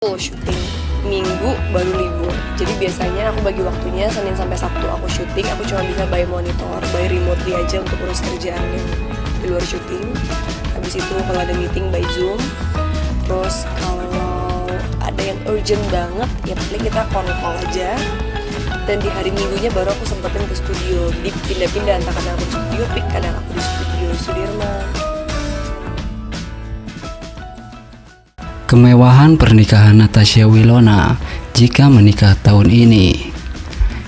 Full syuting, Minggu baru libur. Jadi biasanya aku bagi waktunya Senin sampai Sabtu aku syuting. Aku cuma bisa by monitor, by remotely aja untuk urus kerjaan yang di luar syuting. Habis itu kalau ada meeting by Zoom. Terus kalau ada yang urgent banget, ya paling kita call aja. Dan di hari Minggunya baru aku sempetin ke studio. Jadi pindah-pindah, entah kadang aku di studio Pik, kadang aku di studio Sudirman. Kemewahan pernikahan Natasha Wilona jika menikah tahun ini.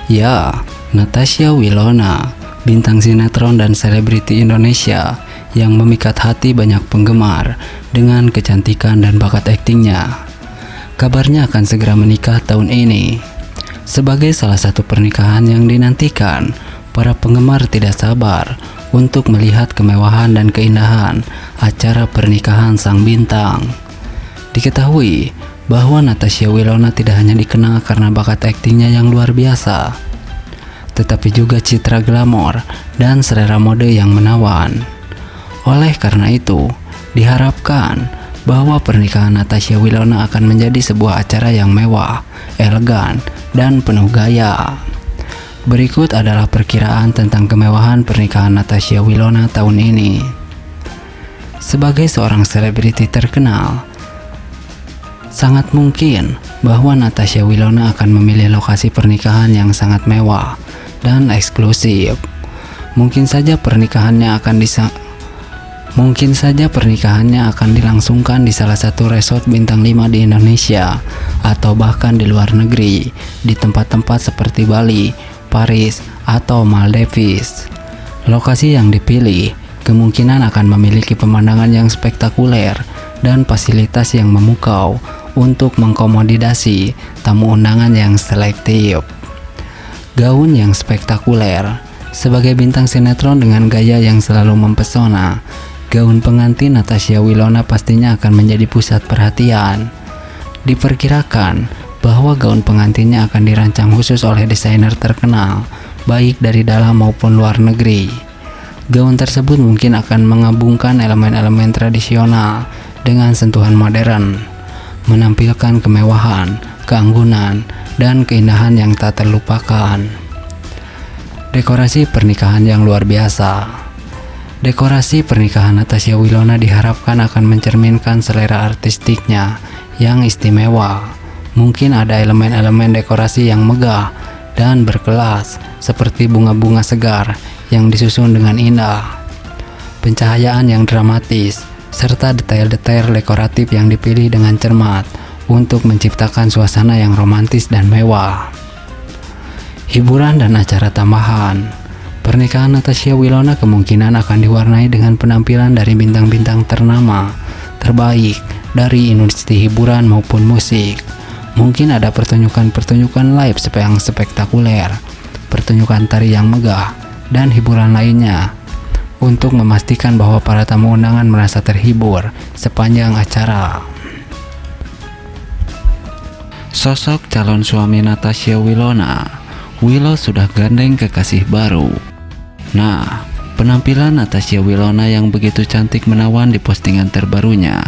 Ya, Natasha Wilona, bintang sinetron dan selebriti Indonesia yang memikat hati banyak penggemar dengan kecantikan dan bakat aktingnya. Kabarnya akan segera menikah tahun ini. Sebagai salah satu pernikahan yang dinantikan, para penggemar tidak sabar untuk melihat kemewahan dan keindahan acara pernikahan sang bintang. Diketahui bahwa Natasha Wilona tidak hanya dikenal karena bakat aktingnya yang luar biasa, tetapi juga citra glamor dan selera mode yang menawan. Oleh karena itu, diharapkan bahwa pernikahan Natasha Wilona akan menjadi sebuah acara yang mewah, elegan, dan penuh gaya. Berikut adalah perkiraan tentang kemewahan pernikahan Natasha Wilona tahun ini. Sebagai seorang selebriti terkenal, sangat mungkin bahwa Natasha Wilona akan memilih lokasi pernikahan yang sangat mewah dan eksklusif. Mungkin saja pernikahannya akan dilangsungkan di salah satu resort bintang 5 di Indonesia atau bahkan di luar negeri, di tempat-tempat seperti Bali, Paris, atau Maldives. Lokasi yang dipilih kemungkinan akan memiliki pemandangan yang spektakuler dan fasilitas yang memukau untuk mengkomodasi tamu undangan yang selektif. Gaun yang spektakuler. Sebagai bintang sinetron dengan gaya yang selalu mempesona, gaun pengantin Natasha Wilona pastinya akan menjadi pusat perhatian. Diperkirakan bahwa gaun pengantinnya akan dirancang khusus oleh desainer terkenal, baik dari dalam maupun luar negeri. Gaun tersebut mungkin akan menggabungkan elemen-elemen tradisional dengan sentuhan modern, menampilkan kemewahan, keanggunan, dan keindahan yang tak terlupakan. Dekorasi pernikahan yang luar biasa. Dekorasi pernikahan Natasha Wilona diharapkan akan mencerminkan selera artistiknya yang istimewa. Mungkin ada elemen-elemen dekorasi yang megah dan berkelas, seperti bunga-bunga segar yang disusun dengan indah, pencahayaan yang dramatis, serta detail-detail dekoratif yang dipilih dengan cermat untuk menciptakan suasana yang romantis dan mewah. Hiburan dan acara tambahan. Pernikahan Natasha Wilona kemungkinan akan diwarnai dengan penampilan dari bintang-bintang ternama terbaik dari industri hiburan maupun musik. Mungkin ada pertunjukan-pertunjukan live yang spektakuler, pertunjukan tari yang megah, dan hiburan lainnya untuk memastikan bahwa para tamu undangan merasa terhibur sepanjang acara. Sosok calon suami Natasha Wilona. Willow sudah gandeng kekasih baru. Nah, penampilan Natasha Wilona yang begitu cantik menawan di postingan terbarunya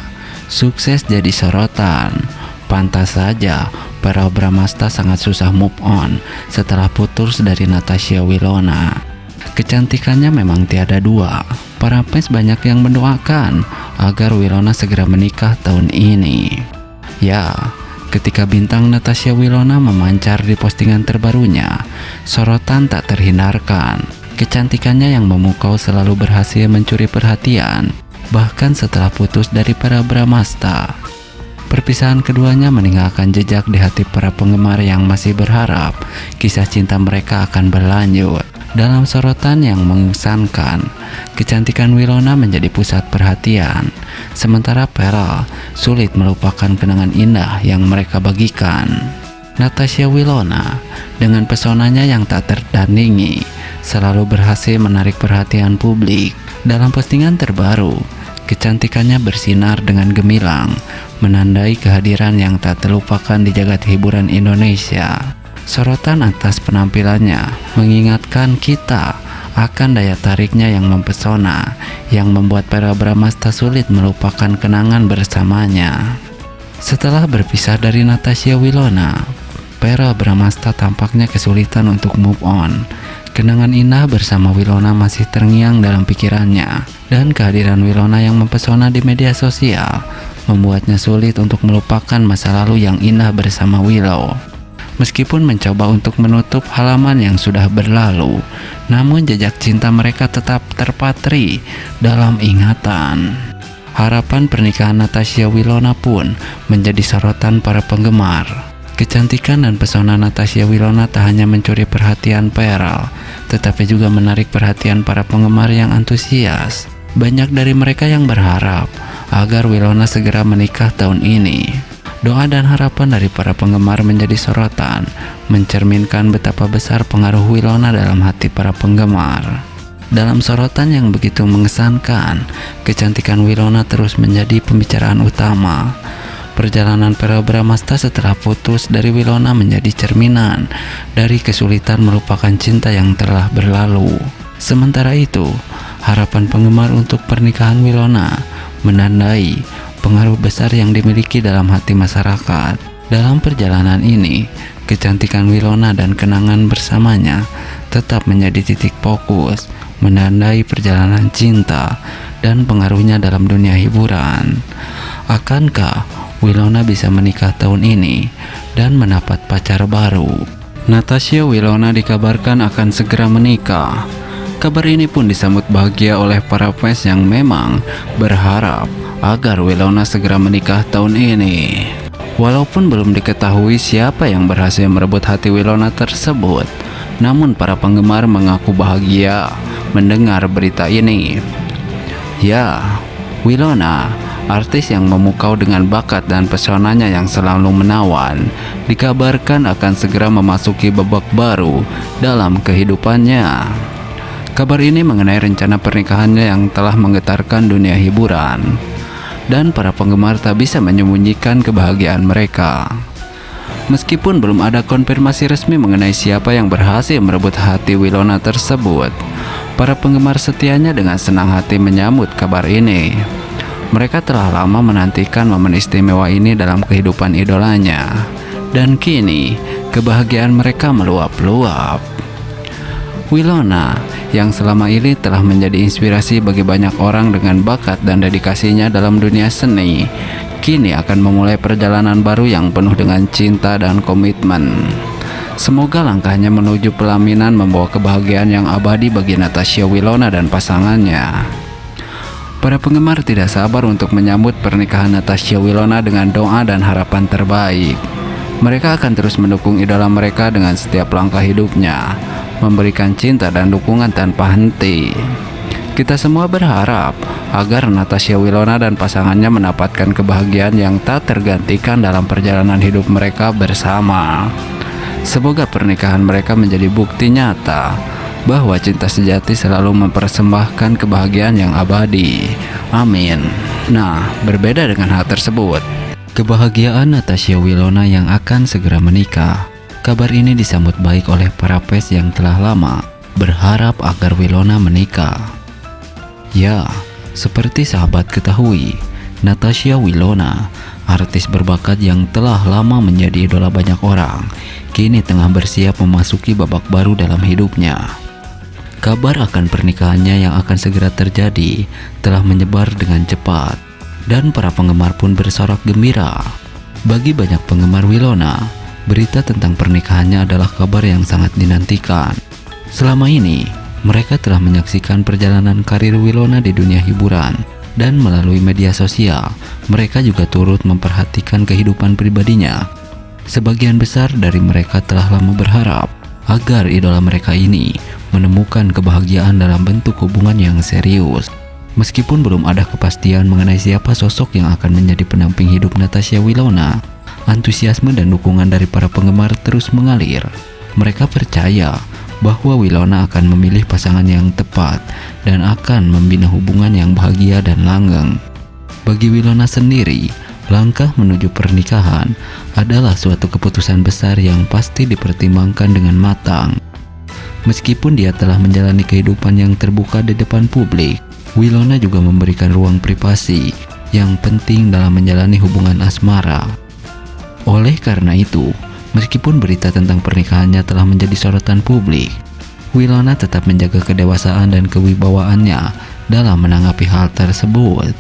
sukses jadi sorotan. Pantas saja para Bramasta sangat susah move on setelah putus dari Natasha Wilona. Kecantikannya memang tiada dua. Para fans banyak yang mendoakan agar Wilona segera menikah tahun ini. Ya, ketika bintang Natasha Wilona memancar di postingan terbarunya, sorotan tak terhindarkan. Kecantikannya yang memukau selalu berhasil mencuri perhatian, bahkan setelah putus dari para Bramasta. Perpisahan keduanya meninggalkan jejak di hati para penggemar yang masih berharap kisah cinta mereka akan berlanjut. Dalam sorotan yang mengesankan, kecantikan Wilona menjadi pusat perhatian, sementara Pearl sulit melupakan kenangan indah yang mereka bagikan. Natasha Wilona, dengan pesonanya yang tak tertandingi, selalu berhasil menarik perhatian publik. Dalam postingan terbaru, kecantikannya bersinar dengan gemilang, menandai kehadiran yang tak terlupakan di jagat hiburan Indonesia. Sorotan atas penampilannya mengingatkan kita akan daya tariknya yang mempesona, yang membuat para Bramasta sulit melupakan kenangan bersamanya. Setelah berpisah dari Natasha Wilona, Vera Bramasta tampaknya kesulitan untuk move on. Kenangan indah bersama Wilona masih terngiang dalam pikirannya, dan kehadiran Wilona yang mempesona di media sosial membuatnya sulit untuk melupakan masa lalu yang indah bersama Willow. Meskipun mencoba untuk menutup halaman yang sudah berlalu, namun jejak cinta mereka tetap terpatri dalam ingatan. Harapan pernikahan Natasha Wilona pun menjadi sorotan para penggemar. Kecantikan dan pesona Natasha Wilona tak hanya mencuri perhatian Pearl, tetapi juga menarik perhatian para penggemar yang antusias. Banyak dari mereka yang berharap agar Wilona segera menikah tahun ini. Doa dan harapan dari para penggemar menjadi sorotan, mencerminkan betapa besar pengaruh Wilona dalam hati para penggemar. Dalam sorotan yang begitu mengesankan, kecantikan Wilona terus menjadi pembicaraan utama. Perjalanan Vera Bramasta setelah putus dari Wilona menjadi cerminan dari kesulitan melupakan cinta yang telah berlalu. Sementara itu, harapan penggemar untuk pernikahan Wilona menandai pengaruh besar yang dimiliki dalam hati masyarakat. Dalam perjalanan ini, kecantikan Wilona dan kenangan bersamanya tetap menjadi titik fokus, menandai perjalanan cinta dan pengaruhnya dalam dunia hiburan. Akankah Wilona bisa menikah tahun ini dan mendapat pacar baru? Natasha Wilona dikabarkan akan segera menikah. Kabar ini pun disambut bahagia oleh para fans yang memang berharap agar Wilona segera menikah tahun ini. Walaupun belum diketahui siapa yang berhasil merebut hati Wilona tersebut, namun para penggemar mengaku bahagia mendengar berita ini. Ya, Wilona, artis yang memukau dengan bakat dan pesonanya yang selalu menawan, dikabarkan akan segera memasuki babak baru dalam kehidupannya. Kabar ini mengenai rencana pernikahannya yang telah menggetarkan dunia hiburan, dan para penggemar tak bisa menyembunyikan kebahagiaan mereka. Meskipun belum ada konfirmasi resmi mengenai siapa yang berhasil merebut hati Wilona tersebut, para penggemar setianya dengan senang hati menyambut kabar ini. Mereka telah lama menantikan momen istimewa ini dalam kehidupan idolanya, dan kini kebahagiaan mereka meluap-luap. Wilona yang selama ini telah menjadi inspirasi bagi banyak orang dengan bakat dan dedikasinya dalam dunia seni, kini akan memulai perjalanan baru yang penuh dengan cinta dan komitmen. Semoga langkahnya menuju pelaminan membawa kebahagiaan yang abadi bagi Natasha Wilona dan pasangannya. Para penggemar tidak sabar untuk menyambut pernikahan Natasha Wilona dengan doa dan harapan terbaik. Mereka akan terus mendukung idola mereka dengan setiap langkah hidupnya, memberikan cinta dan dukungan tanpa henti. Kita semua berharap agar Natasha Wilona dan pasangannya mendapatkan kebahagiaan yang tak tergantikan dalam perjalanan hidup mereka bersama. Semoga pernikahan mereka menjadi bukti nyata bahwa cinta sejati selalu mempersembahkan kebahagiaan yang abadi. Amin. Nah, berbeda dengan hal tersebut, kebahagiaan Natasha Wilona yang akan segera menikah, kabar ini disambut baik oleh para fans yang telah lama berharap agar Wilona menikah. Ya, seperti sahabat ketahui, Natasha Wilona, artis berbakat yang telah lama menjadi idola banyak orang, kini tengah bersiap memasuki babak baru dalam hidupnya. Kabar akan pernikahannya yang akan segera terjadi telah menyebar dengan cepat, dan para penggemar pun bersorak gembira. Bagi banyak penggemar Wilona, berita tentang pernikahannya adalah kabar yang sangat dinantikan. Selama ini, mereka telah menyaksikan perjalanan karir Wilona di dunia hiburan, dan melalui media sosial, mereka juga turut memperhatikan kehidupan pribadinya. Sebagian besar dari mereka telah lama berharap agar idola mereka ini menemukan kebahagiaan dalam bentuk hubungan yang serius. Meskipun belum ada kepastian mengenai siapa sosok yang akan menjadi pendamping hidup Natasha Wilona, antusiasme dan dukungan dari para penggemar terus mengalir. Mereka percaya bahwa Wilona akan memilih pasangan yang tepat dan akan membina hubungan yang bahagia dan langgeng. Bagi Wilona sendiri, langkah menuju pernikahan adalah suatu keputusan besar yang pasti dipertimbangkan dengan matang. Meskipun dia telah menjalani kehidupan yang terbuka di depan publik, Wilona juga memberikan ruang privasi yang penting dalam menjalani hubungan asmara. Oleh karena itu, meskipun berita tentang pernikahannya telah menjadi sorotan publik, Wilona tetap menjaga kedewasaan dan kewibawaannya dalam menanggapi hal tersebut.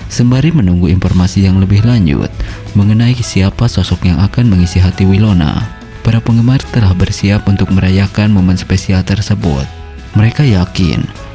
Sembari menunggu informasi yang lebih lanjut mengenai siapa sosok yang akan mengisi hati Wilona, para penggemar telah bersiap untuk merayakan momen spesial tersebut. Mereka yakin